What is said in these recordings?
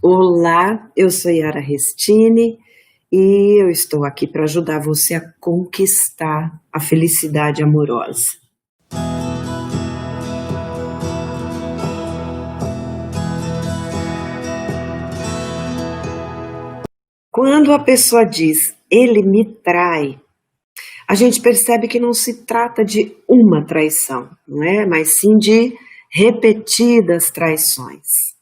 Olá, eu sou Yara Restini e eu estou aqui para ajudar você a conquistar a felicidade amorosa. Quando a pessoa diz ele me trai, a gente percebe que não se trata de uma traição, não é? Mas sim de repetidas traições.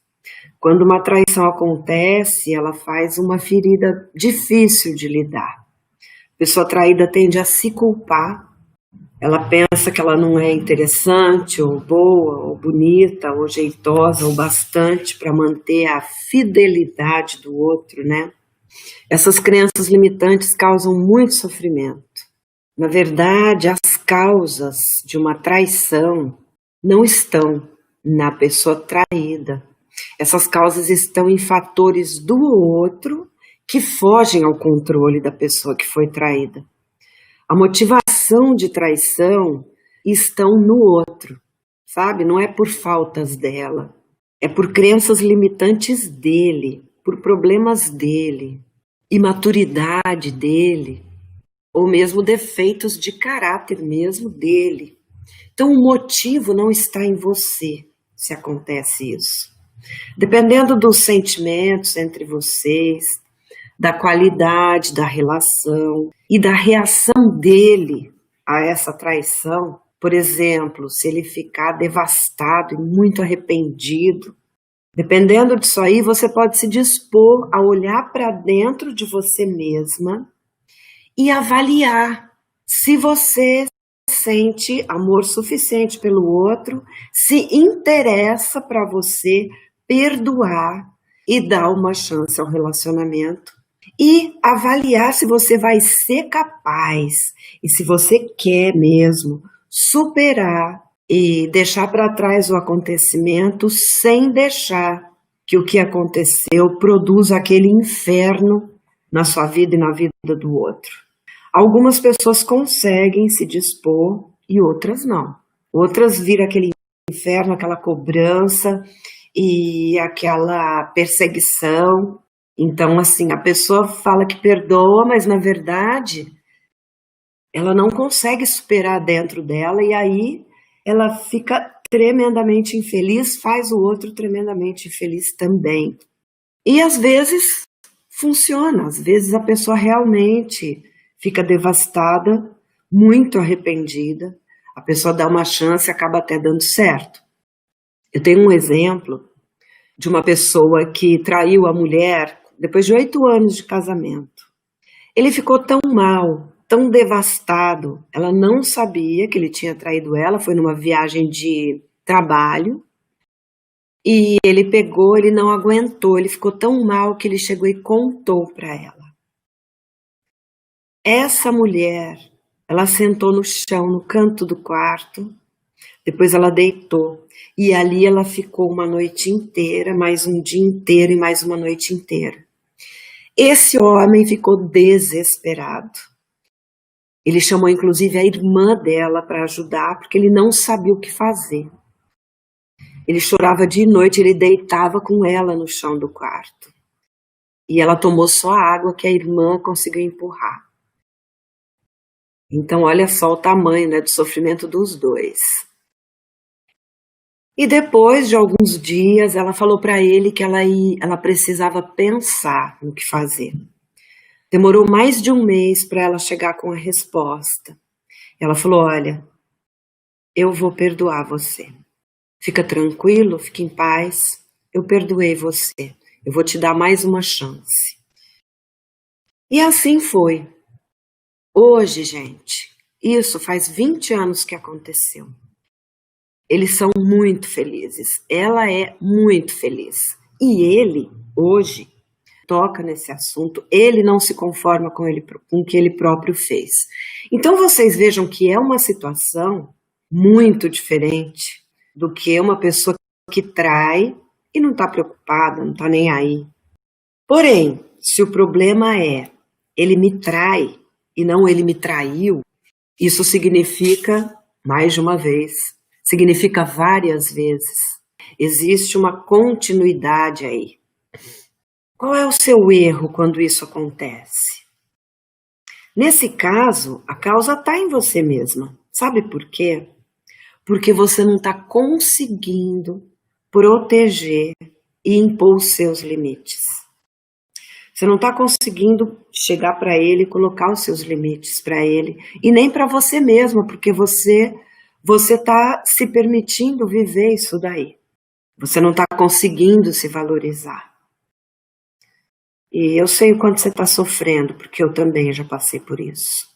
Quando uma traição acontece, ela faz uma ferida difícil de lidar. A pessoa traída tende a se culpar, ela pensa que ela não é interessante, ou boa, ou bonita, ou jeitosa, ou bastante para manter a fidelidade do outro, né? Essas crenças limitantes causam muito sofrimento. Na verdade, as causas de uma traição não estão na pessoa traída. Essas causas estão em fatores do outro que fogem ao controle da pessoa que foi traída. A motivação de traição estão no outro, sabe? Não é por faltas dela, é por crenças limitantes dele, por problemas dele, imaturidade dele, ou mesmo defeitos de caráter mesmo dele. Então o motivo não está em você, se acontece isso. Dependendo dos sentimentos entre vocês, da qualidade da relação e da reação dele a essa traição, por exemplo, se ele ficar devastado e muito arrependido, dependendo disso aí, você pode se dispor a olhar para dentro de você mesma e avaliar se você sente amor suficiente pelo outro, se interessa para você perdoar e dar uma chance ao relacionamento e avaliar se você vai ser capaz e se você quer mesmo superar e deixar para trás o acontecimento sem deixar que o que aconteceu produza aquele inferno na sua vida e na vida do outro. Algumas pessoas conseguem se dispor e outras não. Outras viram aquele inferno, aquela cobrança e aquela perseguição. Então, assim, a pessoa fala que perdoa, mas na verdade ela não consegue superar dentro dela e aí ela fica tremendamente infeliz, faz o outro tremendamente infeliz também. E às vezes funciona, às vezes a pessoa realmente fica devastada, muito arrependida, a pessoa dá uma chance e acaba até dando certo. Eu tenho um exemplo de uma pessoa que traiu a mulher depois de 8 anos de casamento. Ele ficou tão mal, tão devastado, ela não sabia que ele tinha traído ela, foi numa viagem de trabalho, e ele não aguentou, ele ficou tão mal que ele chegou e contou para ela. Essa mulher, ela sentou no chão, no canto do quarto, depois ela deitou, e ali ela ficou uma noite inteira, mais um dia inteiro e mais uma noite inteira. Esse homem ficou desesperado. Ele chamou inclusive a irmã dela para ajudar, porque ele não sabia o que fazer. Ele chorava de noite, ele deitava com ela no chão do quarto. E ela tomou só a água que a irmã conseguiu empurrar. Então, olha só o tamanho, né, do sofrimento dos dois. E depois de alguns dias, ela falou para ele que ela precisava pensar no que fazer. Demorou mais de um mês para ela chegar com a resposta. Ela falou, olha, eu vou perdoar você. Fica tranquilo, fica em paz, eu perdoei você. Eu vou te dar mais uma chance. E assim foi. Hoje, gente, isso faz 20 anos que aconteceu. Eles são muito felizes. Ela é muito feliz. E ele, hoje, toca nesse assunto. Ele não se conforma com o que ele próprio fez. Então, vocês vejam que é uma situação muito diferente do que uma pessoa que trai e não está preocupada, não está nem aí. Porém, se o problema é ele me trai e não ele me traiu, isso significa, mais de uma vez, significa várias vezes. Existe uma continuidade aí. Qual é o seu erro quando isso acontece? Nesse caso, a causa está em você mesma. Sabe por quê? Porque você não está conseguindo proteger e impor os seus limites. Você não está conseguindo chegar para ele e colocar os seus limites para ele, e nem para você mesma, porque você está se permitindo viver isso daí. Você não está conseguindo se valorizar. E eu sei o quanto você está sofrendo, porque eu também já passei por isso.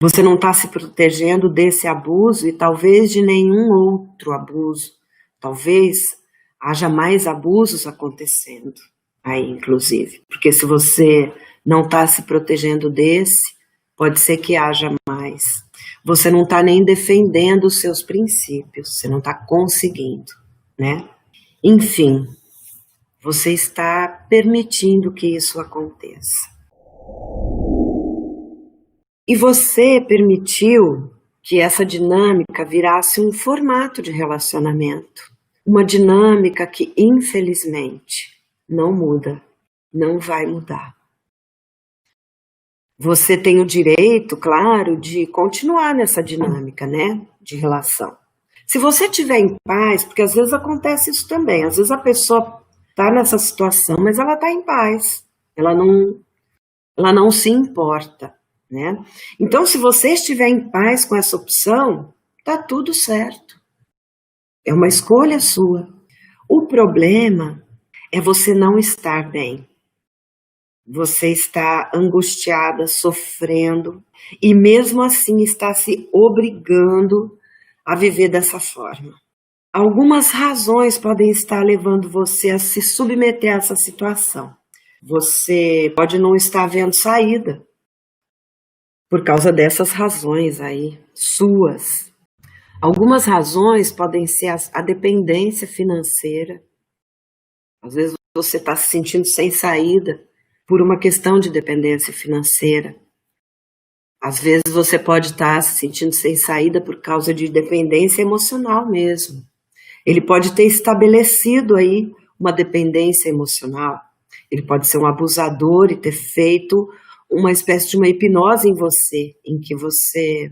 Você não está se protegendo desse abuso e talvez de nenhum outro abuso. Talvez haja mais abusos acontecendo aí, inclusive. Porque se você não está se protegendo desse, pode ser que haja mais. Você não está nem defendendo os seus princípios, você não está conseguindo, né? Enfim, você está permitindo que isso aconteça. E você permitiu que essa dinâmica virasse um formato de relacionamento. Uma dinâmica que, infelizmente, não muda, não vai mudar. Você tem o direito, claro, de continuar nessa dinâmica, né, de relação. Se você estiver em paz, porque às vezes acontece isso também, às vezes a pessoa está nessa situação, mas ela está em paz, ela não se importa, né? Então, se você estiver em paz com essa opção, tá tudo certo. É uma escolha sua. O problema é você não estar bem. Você está angustiada, sofrendo, e mesmo assim está se obrigando a viver dessa forma. Algumas razões podem estar levando você a se submeter a essa situação. Você pode não estar vendo saída por causa dessas razões aí, suas. Algumas razões podem ser a dependência financeira. Às vezes você está se sentindo sem saída por uma questão de dependência financeira. Às vezes você pode estar se sentindo sem saída por causa de dependência emocional mesmo. Ele pode ter estabelecido aí uma dependência emocional. Ele pode ser um abusador e ter feito uma espécie de uma hipnose em você, em que você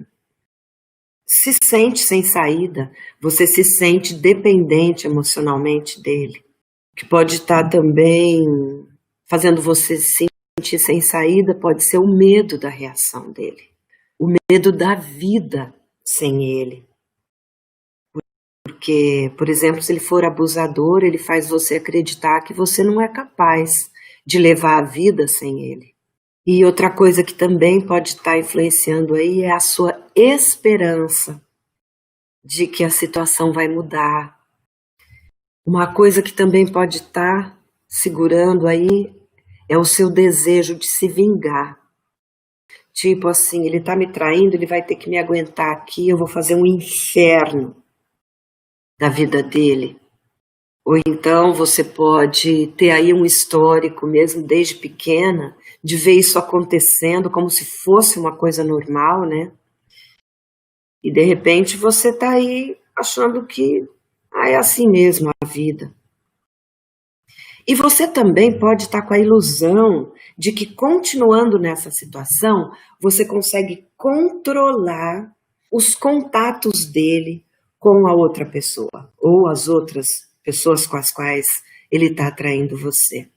se sente sem saída, você se sente dependente emocionalmente dele. O que pode estar também fazendo você se sentir sem saída pode ser o medo da reação dele, o medo da vida sem ele. Porque, por exemplo, se ele for abusador, ele faz você acreditar que você não é capaz de levar a vida sem ele. E outra coisa que também pode estar influenciando aí é a sua esperança de que a situação vai mudar. Uma coisa que também pode estar segurando aí é o seu desejo de se vingar. Tipo assim, ele está me traindo, ele vai ter que me aguentar aqui, eu vou fazer um inferno da vida dele. Ou então você pode ter aí um histórico mesmo desde pequena de ver isso acontecendo como se fosse uma coisa normal, né? E de repente você está aí achando que é assim mesmo a vida. E você também pode estar com a ilusão de que continuando nessa situação, você consegue controlar os contatos dele com a outra pessoa, ou as outras pessoas com as quais ele está atraindo você.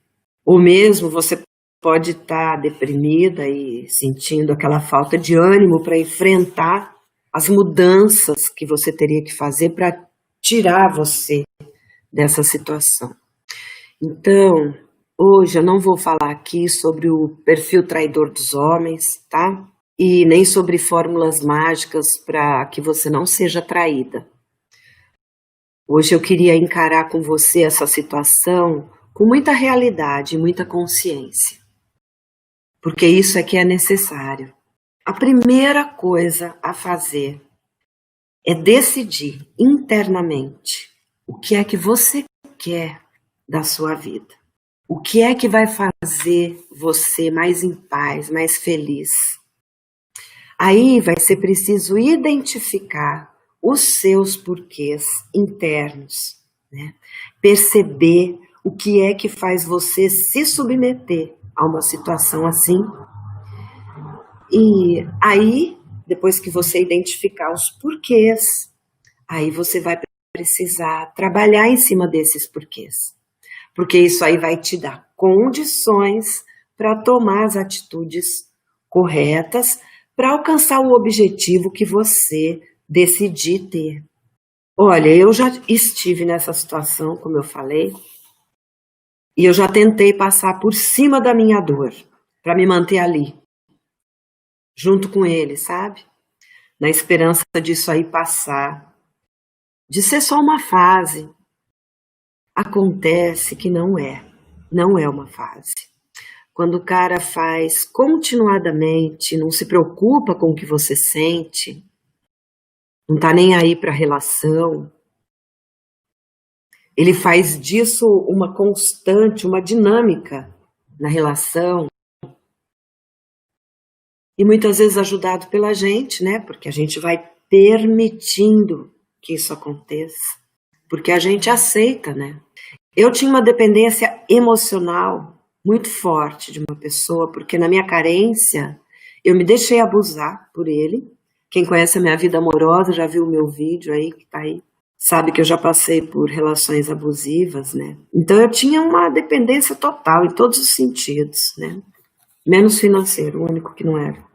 Ou mesmo você pode estar deprimida e sentindo aquela falta de ânimo para enfrentar as mudanças que você teria que fazer para tirar você dessa situação. Então, hoje eu não vou falar aqui sobre o perfil traidor dos homens, tá? E nem sobre fórmulas mágicas para que você não seja traída. Hoje eu queria encarar com você essa situação com muita realidade e muita consciência, porque isso é que é necessário. A primeira coisa a fazer é decidir internamente o que é que você quer da sua vida. O que é que vai fazer você mais em paz, mais feliz? Aí vai ser preciso identificar os seus porquês internos, né? Perceber o que é que faz você se submeter a uma situação assim. E aí, depois que você identificar os porquês, aí você vai precisar trabalhar em cima desses porquês. Porque isso aí vai te dar condições para tomar as atitudes corretas para alcançar o objetivo que você decidir ter. Olha, eu já estive nessa situação, como eu falei, e eu já tentei passar por cima da minha dor para me manter ali, junto com ele, sabe? Na esperança disso aí passar, de ser só uma fase. Acontece que não é uma fase. Quando o cara faz continuadamente, não se preocupa com o que você sente, não tá nem aí para a relação, ele faz disso uma constante, uma dinâmica na relação, e muitas vezes ajudado pela gente, né? Porque a gente vai permitindo que isso aconteça, porque a gente aceita, né? Eu tinha uma dependência emocional muito forte de uma pessoa, porque na minha carência eu me deixei abusar por ele. Quem conhece a minha vida amorosa já viu o meu vídeo aí, que tá aí, sabe que eu já passei por relações abusivas, né? Então eu tinha uma dependência total em todos os sentidos, né? Menos financeiro, o único que não era.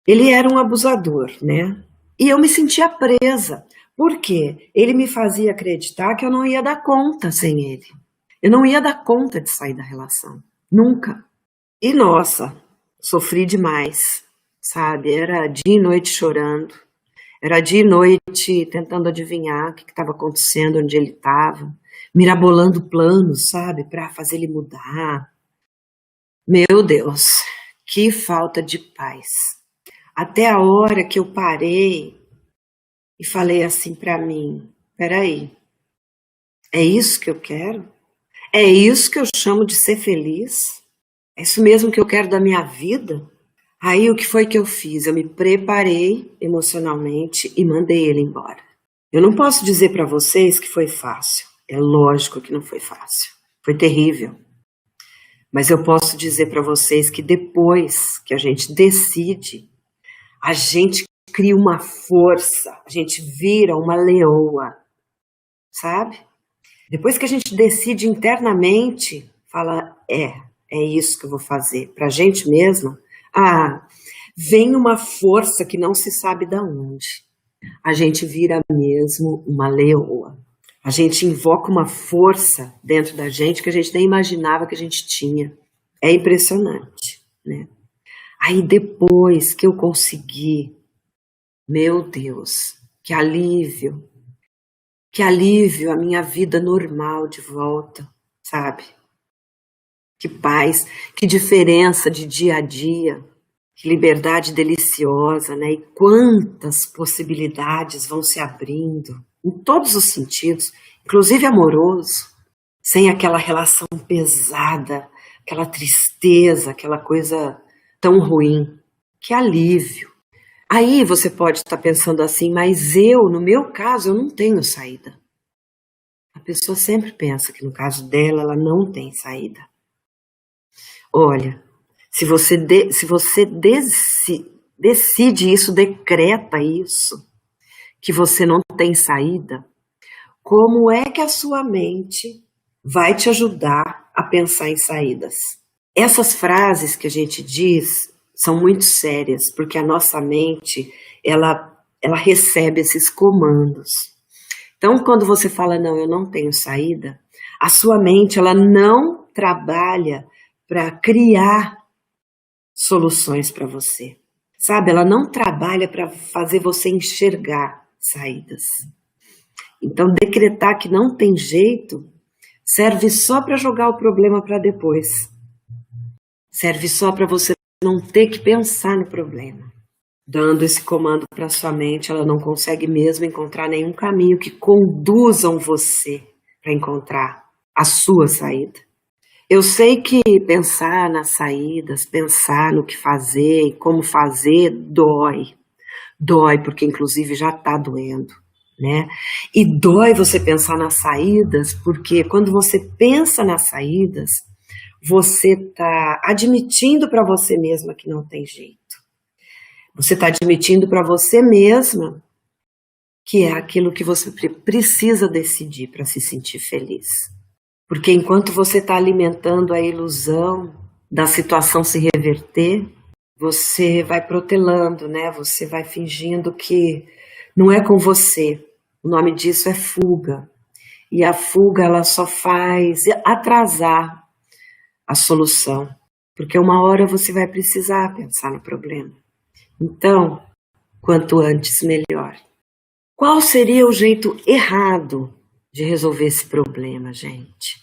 Ele era um abusador, né? E eu me sentia presa. Por quê? Ele me fazia acreditar que eu não ia dar conta sem ele. Eu não ia dar conta de sair da relação. Nunca. E nossa, sofri demais, sabe? Era dia e noite chorando. Era dia e noite tentando adivinhar o que estava acontecendo, onde ele estava. Mirabolando planos, sabe? Para fazer ele mudar. Meu Deus, que falta de paz. Até a hora que eu parei e falei assim para mim, peraí, é isso que eu quero? É isso que eu chamo de ser feliz? É isso mesmo que eu quero da minha vida? Aí o que foi que eu fiz? Eu me preparei emocionalmente e mandei ele embora. Eu não posso dizer para vocês que foi fácil. É lógico que não foi fácil. Foi terrível. Mas eu posso dizer para vocês que depois que a gente decide, a gente cria uma força, a gente vira uma leoa, sabe? Depois que a gente decide internamente, fala, é isso que eu vou fazer, pra gente mesma, vem uma força que não se sabe de onde. A gente vira mesmo uma leoa. A gente invoca uma força dentro da gente que a gente nem imaginava que a gente tinha. É impressionante, né? Aí depois que eu consegui, meu Deus, que alívio a minha vida normal de volta, sabe? Que paz, que diferença de dia a dia, que liberdade deliciosa, né? E quantas possibilidades vão se abrindo, em todos os sentidos, inclusive amoroso, sem aquela relação pesada, aquela tristeza, aquela coisa tão ruim. Que alívio. Aí você pode estar pensando assim, mas no meu caso, eu não tenho saída. A pessoa sempre pensa que no caso dela, ela não tem saída. Olha, se você decide isso, decreta isso, que você não tem saída, como é que a sua mente vai te ajudar a pensar em saídas? Essas frases que a gente diz são muito sérias, porque a nossa mente, ela recebe esses comandos. Então, quando você fala, não, eu não tenho saída, a sua mente, ela não trabalha para criar soluções para você. Sabe, ela não trabalha para fazer você enxergar saídas. Então, decretar que não tem jeito serve só para jogar o problema para depois. Serve só para você não ter que pensar no problema. Dando esse comando para sua mente, ela não consegue mesmo encontrar nenhum caminho que conduzam você para encontrar a sua saída. Eu sei que pensar nas saídas, pensar no que fazer e como fazer, dói. Dói porque inclusive já está doendo. né? E dói você pensar nas saídas, porque quando você pensa nas saídas, você está admitindo para você mesma que não tem jeito. Você está admitindo para você mesma que é aquilo que você precisa decidir para se sentir feliz. Porque enquanto você está alimentando a ilusão da situação se reverter, você vai protelando, né? Você vai fingindo que não é com você. O nome disso é fuga. E a fuga, ela só faz atrasar a solução. Porque uma hora você vai precisar pensar no problema. Então, quanto antes, melhor. Qual seria o jeito errado de resolver esse problema, gente?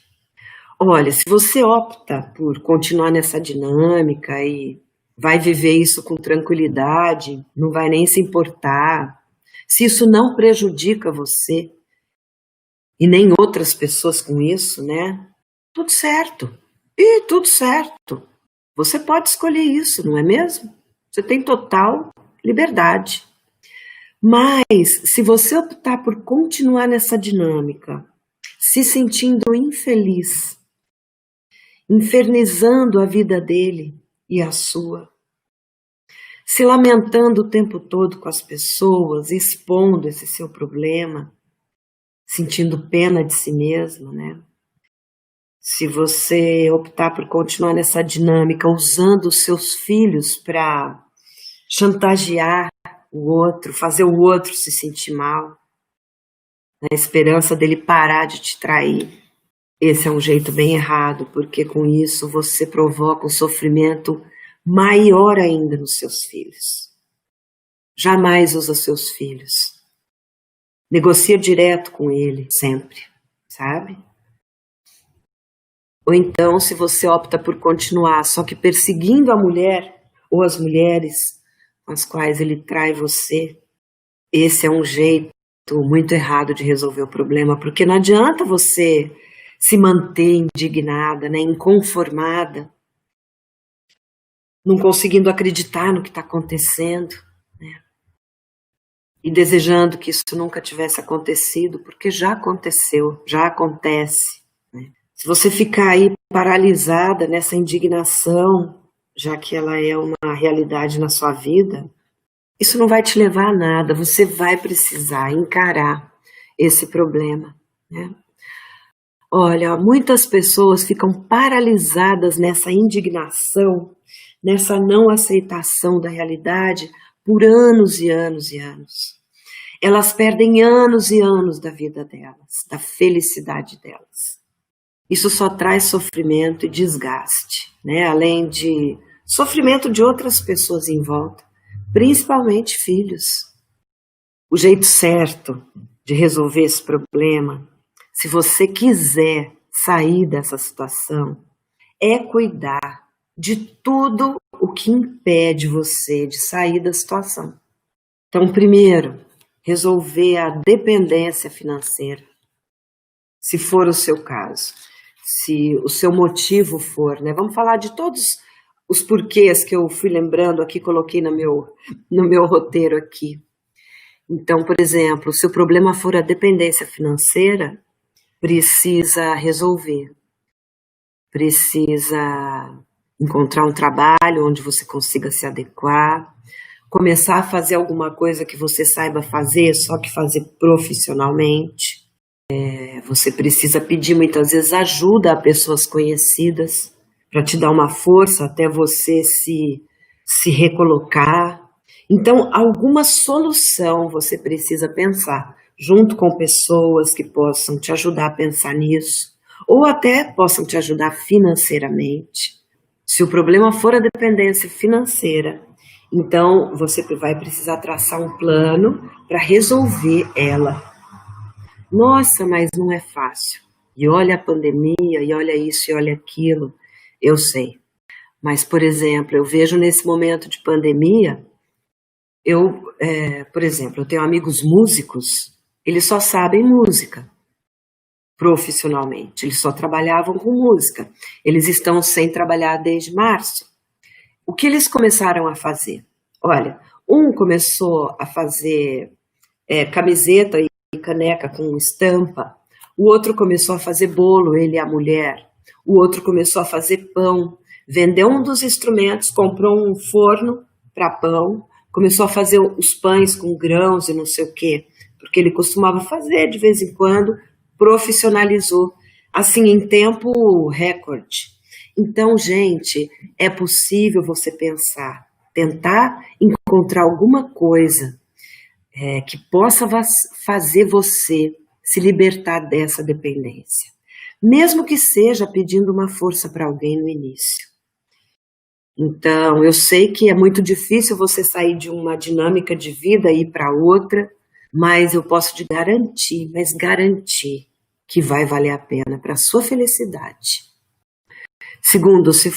Olha, se você opta por continuar nessa dinâmica e vai viver isso com tranquilidade, não vai nem se importar, se isso não prejudica você e nem outras pessoas com isso, né? Tudo certo. E tudo certo. Você pode escolher isso, não é mesmo? Você tem total liberdade. Mas, se você optar por continuar nessa dinâmica, se sentindo infeliz, infernizando a vida dele e a sua, se lamentando o tempo todo com as pessoas, expondo esse seu problema, sentindo pena de si mesmo, né? Se você optar por continuar nessa dinâmica, usando os seus filhos para chantagear o outro, fazer o outro se sentir mal, na esperança dele parar de te trair. Esse é um jeito bem errado, porque com isso você provoca um sofrimento maior ainda nos seus filhos. Jamais usa seus filhos. Negocia direto com ele, sempre, sabe? Ou então, se você opta por continuar só que perseguindo a mulher ou as mulheres com as quais ele trai você, esse é um jeito muito errado de resolver o problema, porque não adianta você se manter indignada, né, inconformada, não conseguindo acreditar no que está acontecendo, né, e desejando que isso nunca tivesse acontecido, porque já aconteceu, já acontece. Né? Se você ficar aí paralisada nessa indignação, já que ela é uma realidade na sua vida, isso não vai te levar a nada, você vai precisar encarar esse problema, né? Olha, muitas pessoas ficam paralisadas nessa indignação, nessa não aceitação da realidade por anos e anos e anos. Elas perdem anos e anos da vida delas, da felicidade delas. Isso só traz sofrimento e desgaste, né? Além de sofrimento de outras pessoas em volta. Principalmente filhos. O jeito certo de resolver esse problema, se você quiser sair dessa situação, é cuidar de tudo o que impede você de sair da situação. Então, primeiro, resolver a dependência financeira, se for o seu caso, se o seu motivo for, né? Vamos falar de todos os porquês que eu fui lembrando aqui, coloquei no meu roteiro aqui. Então, por exemplo, se o problema for a dependência financeira, precisa resolver. Precisa encontrar um trabalho onde você consiga se adequar, começar a fazer alguma coisa que você saiba fazer, só que fazer profissionalmente. Você precisa pedir muitas vezes ajuda a pessoas conhecidas, para te dar uma força até você se recolocar. Então, alguma solução você precisa pensar, junto com pessoas que possam te ajudar a pensar nisso, ou até possam te ajudar financeiramente. Se o problema for a dependência financeira, então você vai precisar traçar um plano para resolver ela. Nossa, mas não é fácil. E olha a pandemia, e olha isso, e olha aquilo. Eu sei. Mas, por exemplo, eu vejo nesse momento de pandemia, por exemplo, eu tenho amigos músicos, eles só sabem música profissionalmente, eles só trabalhavam com música. Eles estão sem trabalhar desde março. O que eles começaram a fazer? Olha, um começou a fazer camiseta caneca com estampa, o outro começou a fazer bolo, ele e a mulher, o outro começou a fazer pão, vendeu um dos instrumentos, comprou um forno para pão, começou a fazer os pães com grãos e não sei o quê, porque ele costumava fazer de vez em quando, profissionalizou, assim, em tempo recorde. Então, gente, é possível você pensar, tentar encontrar alguma coisa que possa fazer você se libertar dessa dependência, mesmo que seja pedindo uma força para alguém no início. Então, eu sei que é muito difícil você sair de uma dinâmica de vida e ir para outra, mas eu posso te garantir, que vai valer a pena para a sua felicidade. Segundo, se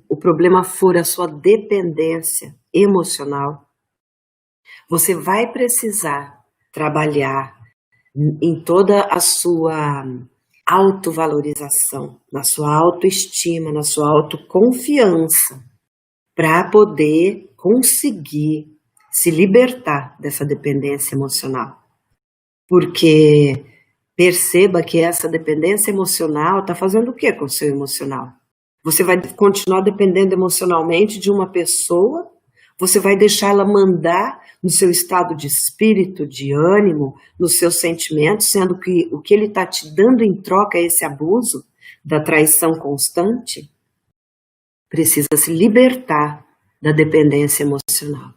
o problema for a sua dependência emocional, você vai precisar trabalhar em toda a sua autovalorização, na sua autoestima, na sua autoconfiança, para poder conseguir se libertar dessa dependência emocional. Porque perceba que essa dependência emocional está fazendo o que com o seu emocional? Você vai continuar dependendo emocionalmente de uma pessoa? Você vai deixá-la mandar no seu estado de espírito, de ânimo, nos seus sentimentos, sendo que o que ele está te dando em troca é esse abuso da traição constante? Precisa se libertar da dependência emocional.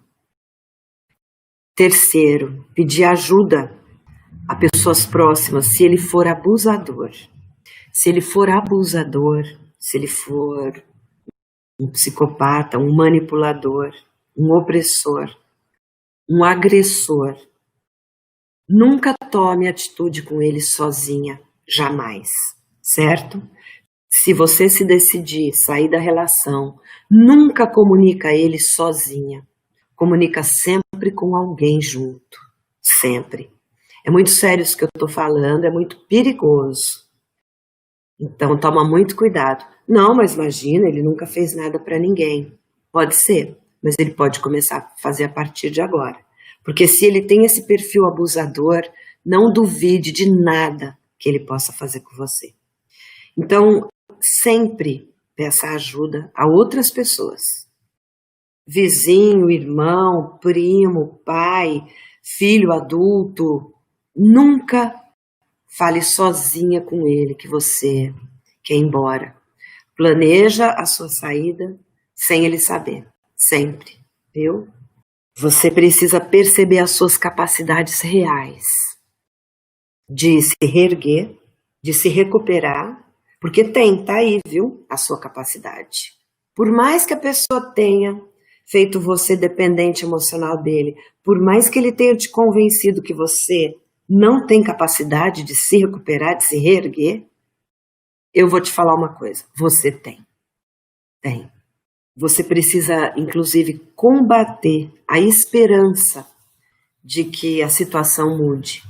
Terceiro, pedir ajuda a pessoas próximas se ele for abusador. Se ele for abusador, se ele for um psicopata, um manipulador, um opressor, um agressor, nunca tome atitude com ele sozinha, jamais, certo? Se você se decidir sair da relação, nunca comunica a ele sozinha, comunica sempre com alguém junto, sempre. É muito sério isso que eu estou falando, é muito perigoso. Então toma muito cuidado. Não, mas imagina, ele nunca fez nada para ninguém. Pode ser, mas ele pode começar a fazer a partir de agora. Porque se ele tem esse perfil abusador, não duvide de nada que ele possa fazer com você. Então, sempre peça ajuda a outras pessoas. Vizinho, irmão, primo, pai, filho adulto. Nunca fale sozinha com ele que você quer ir embora. Planeja a sua saída sem ele saber, sempre, viu? Você precisa perceber as suas capacidades reais de se reerguer, de se recuperar, porque tá aí, viu, a sua capacidade. Por mais que a pessoa tenha feito você dependente emocional dele, por mais que ele tenha te convencido que você não tem capacidade de se recuperar, de se reerguer, eu vou te falar uma coisa, você tem. Tem. Você precisa, inclusive, combater a esperança de que a situação mude.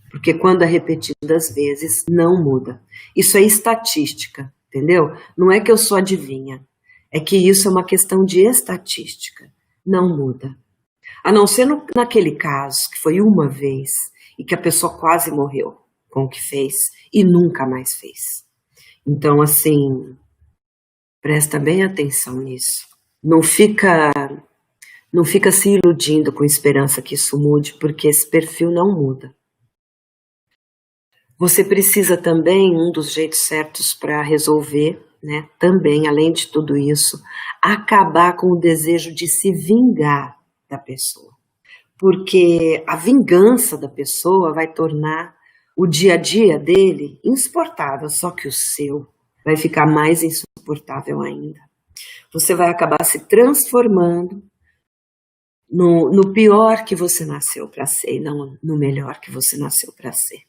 Porque quando é repetidas vezes, não muda. Isso é estatística, entendeu? Não é que eu sou adivinha. É que isso é uma questão de estatística. Não muda. A não ser naquele caso, que foi uma vez, e que a pessoa quase morreu com o que fez e nunca mais fez. Então, assim, presta bem atenção nisso. Não fica se iludindo com esperança que isso mude, porque esse perfil não muda. Você precisa também, um dos jeitos certos para resolver, né, também, além de tudo isso, acabar com o desejo de se vingar da pessoa. Porque a vingança da pessoa vai tornar o dia a dia dele insuportável, só que o seu vai ficar mais insuportável ainda. Você vai acabar se transformando no pior que você nasceu para ser, e não no melhor que você nasceu para ser.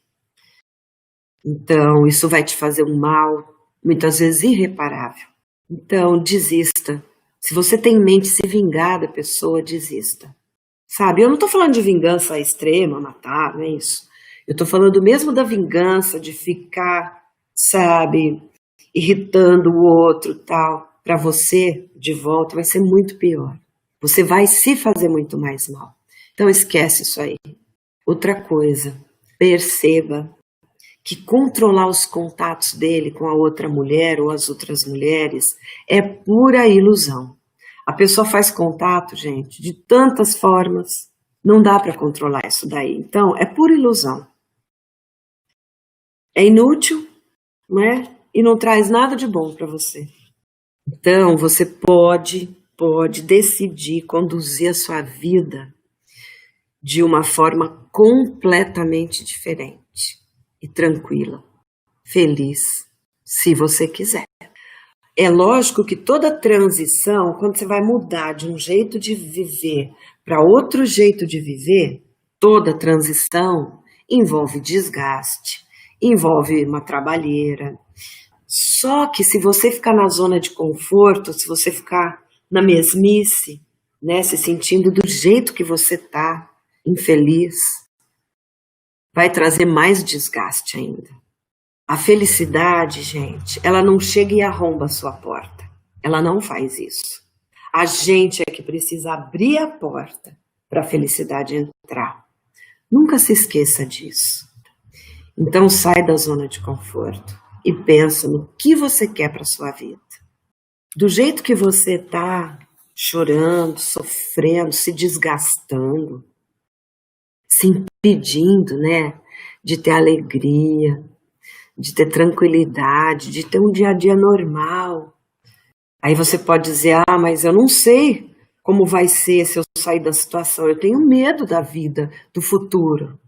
Então, isso vai te fazer um mal, muitas vezes irreparável. Então, desista. Se você tem em mente se vingar da pessoa, desista. Sabe, eu não estou falando de vingança extrema, matar, não é isso. Eu estou falando mesmo da vingança, de ficar, sabe, irritando o outro, tal. Para você, de volta, vai ser muito pior. Você vai se fazer muito mais mal. Então, esquece isso aí. Outra coisa, perceba que controlar os contatos dele com a outra mulher ou as outras mulheres é pura ilusão. A pessoa faz contato, gente, de tantas formas, não dá para controlar isso daí. Então, é pura ilusão. É inútil, não é? E não traz nada de bom para você. Então, você pode decidir conduzir a sua vida de uma forma completamente diferente e tranquila, feliz, se você quiser. É lógico que toda transição, quando você vai mudar de um jeito de viver para outro jeito de viver, toda transição envolve desgaste, envolve uma trabalheira. Só que se você ficar na zona de conforto, se você ficar na mesmice, né, se sentindo do jeito que você tá, infeliz, vai trazer mais desgaste ainda. A felicidade, gente, ela não chega e arromba a sua porta. Ela não faz isso. A gente é que precisa abrir a porta para a felicidade entrar. Nunca se esqueça disso. Então sai da zona de conforto e pensa no que você quer para sua vida. Do jeito que você tá, chorando, sofrendo, se desgastando, se impedindo, né, de ter alegria, de ter tranquilidade, de ter um dia a dia normal. Aí você pode dizer, mas eu não sei como vai ser se eu sair da situação, eu tenho medo da vida, do futuro.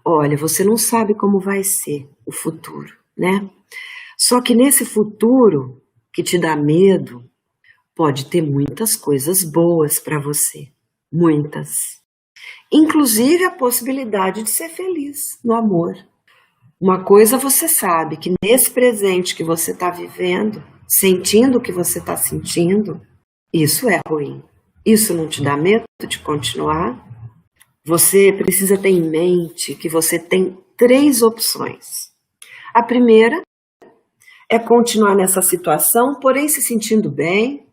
Olha, você não sabe como vai ser o futuro, né? Só que nesse futuro que te dá medo, pode ter muitas coisas boas para você, muitas. Inclusive a possibilidade de ser feliz no amor. Uma coisa você sabe, que nesse presente que você está vivendo, sentindo o que você está sentindo, isso é ruim. Isso não te dá medo de continuar? Você precisa ter em mente que você tem 3 opções. A primeira é continuar nessa situação, porém se sentindo bem,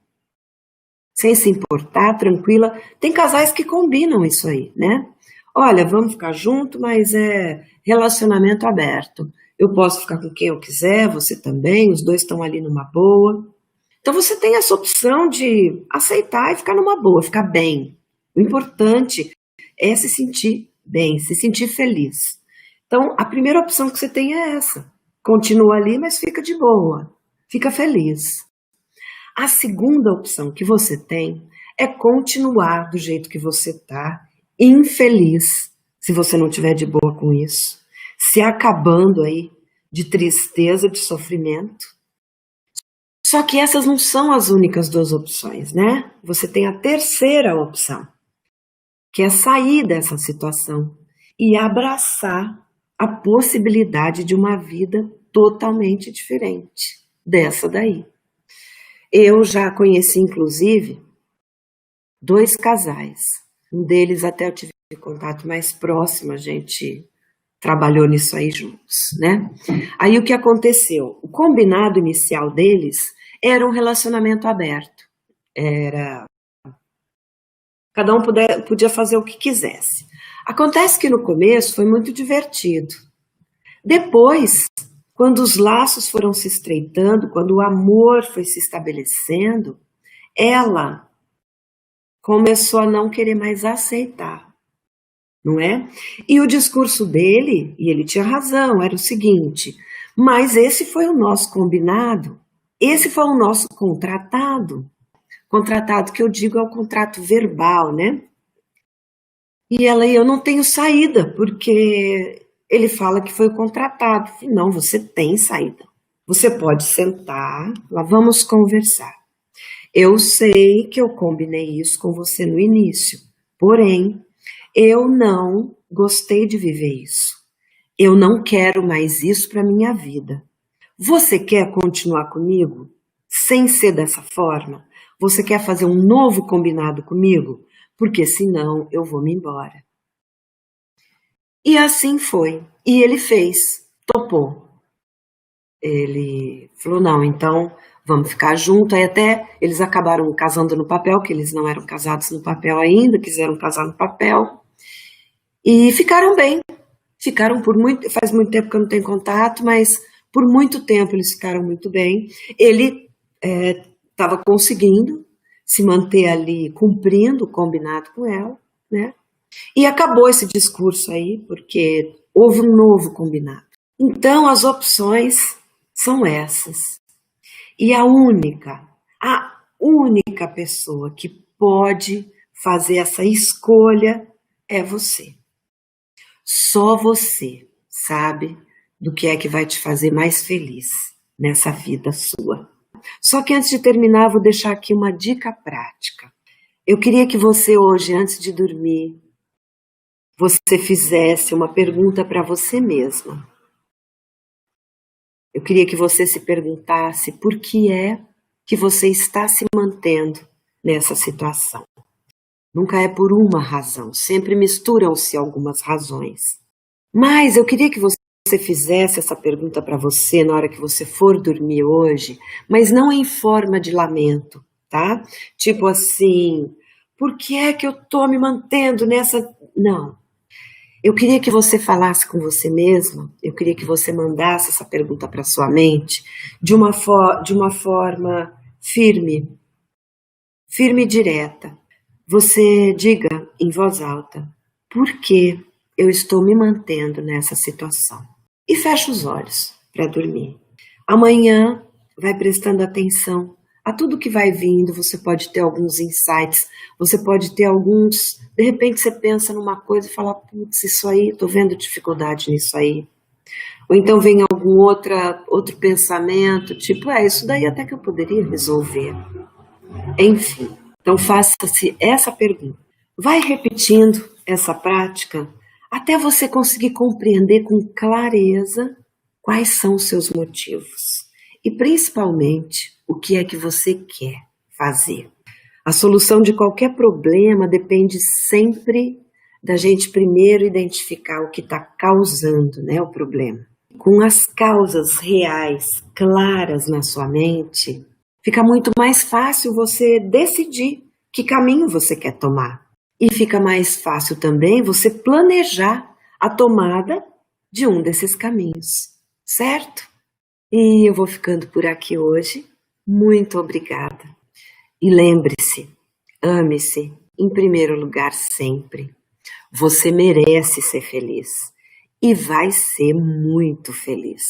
sem se importar, tranquila. Tem casais que combinam isso aí, né? Olha, vamos ficar junto, mas é relacionamento aberto. Eu posso ficar com quem eu quiser, você também, os dois estão ali numa boa. Então você tem essa opção de aceitar e ficar numa boa, ficar bem. O importante é se sentir bem, se sentir feliz. Então a primeira opção que você tem é essa. Continua ali, mas fica de boa, fica feliz. A segunda opção que você tem é continuar do jeito que você está, infeliz, se você não tiver de boa com isso, se acabando aí de tristeza, de sofrimento. Só que essas não são as únicas 2 opções, né? Você tem a terceira opção, que é sair dessa situação e abraçar a possibilidade de uma vida totalmente diferente dessa daí. Eu já conheci, inclusive, 2 casais. Um deles até eu tive contato mais próximo, a gente trabalhou nisso aí juntos, né? Aí o que aconteceu? O combinado inicial deles era um relacionamento aberto. Cada um podia fazer o que quisesse. Acontece que no começo foi muito divertido. Depois, quando os laços foram se estreitando, quando o amor foi se estabelecendo, ela começou a não querer mais aceitar, não é? E o discurso dele, e ele tinha razão, era o seguinte: mas esse foi o nosso combinado, esse foi o nosso contratado. Contratado que eu digo é o contrato verbal, né? E ela, eu não tenho saída, porque ele fala que foi o contratado. Não, você tem saída. Você pode sentar, lá vamos conversar. Eu sei que eu combinei isso com você no início, porém, eu não gostei de viver isso. Eu não quero mais isso para minha vida. Você quer continuar comigo sem ser dessa forma? Você quer fazer um novo combinado comigo? Porque senão eu vou me embora. E assim foi. E ele fez, topou. Ele falou, não, então vamos ficar juntos. Aí até eles acabaram casando no papel, que eles não eram casados no papel ainda, quiseram casar no papel. E ficaram bem. Ficaram faz muito tempo que eu não tenho contato, mas por muito tempo eles ficaram muito bem. Ele estava conseguindo se manter ali, cumprindo o combinado com ela, né? E acabou esse discurso aí, porque houve um novo combinado. Então, as opções são essas. E a única pessoa que pode fazer essa escolha é você. Só você sabe do que é que vai te fazer mais feliz nessa vida sua. Só que antes de terminar, vou deixar aqui uma dica prática. Eu queria que você hoje, antes de dormir, você fizesse uma pergunta para você mesma. Eu queria que você se perguntasse por que é que você está se mantendo nessa situação. Nunca é por uma razão, sempre misturam-se algumas razões. Mas eu queria que você fizesse essa pergunta para você na hora que você for dormir hoje, mas não em forma de lamento, tá? Tipo assim, por que é que eu tô me mantendo nessa... Não. Eu queria que você falasse com você mesma, eu queria que você mandasse essa pergunta para sua mente de uma forma firme e direta. Você diga em voz alta, por que eu estou me mantendo nessa situação? E fecha os olhos para dormir. Amanhã vai prestando atenção a tudo que vai vindo, você pode ter alguns insights, você pode ter alguns... De repente você pensa numa coisa e fala, putz, isso aí, estou vendo dificuldade nisso aí. Ou então vem algum outro pensamento, tipo, isso daí até que eu poderia resolver. Enfim, então faça-se essa pergunta. Vai repetindo essa prática até você conseguir compreender com clareza quais são os seus motivos e principalmente o que é que você quer fazer. A solução de qualquer problema depende sempre da gente primeiro identificar o que está causando, né, o problema. Com as causas reais claras na sua mente, fica muito mais fácil você decidir que caminho você quer tomar. E fica mais fácil também você planejar a tomada de um desses caminhos, certo? E eu vou ficando por aqui hoje. Muito obrigada. E lembre-se, ame-se em primeiro lugar sempre. Você merece ser feliz e vai ser muito feliz.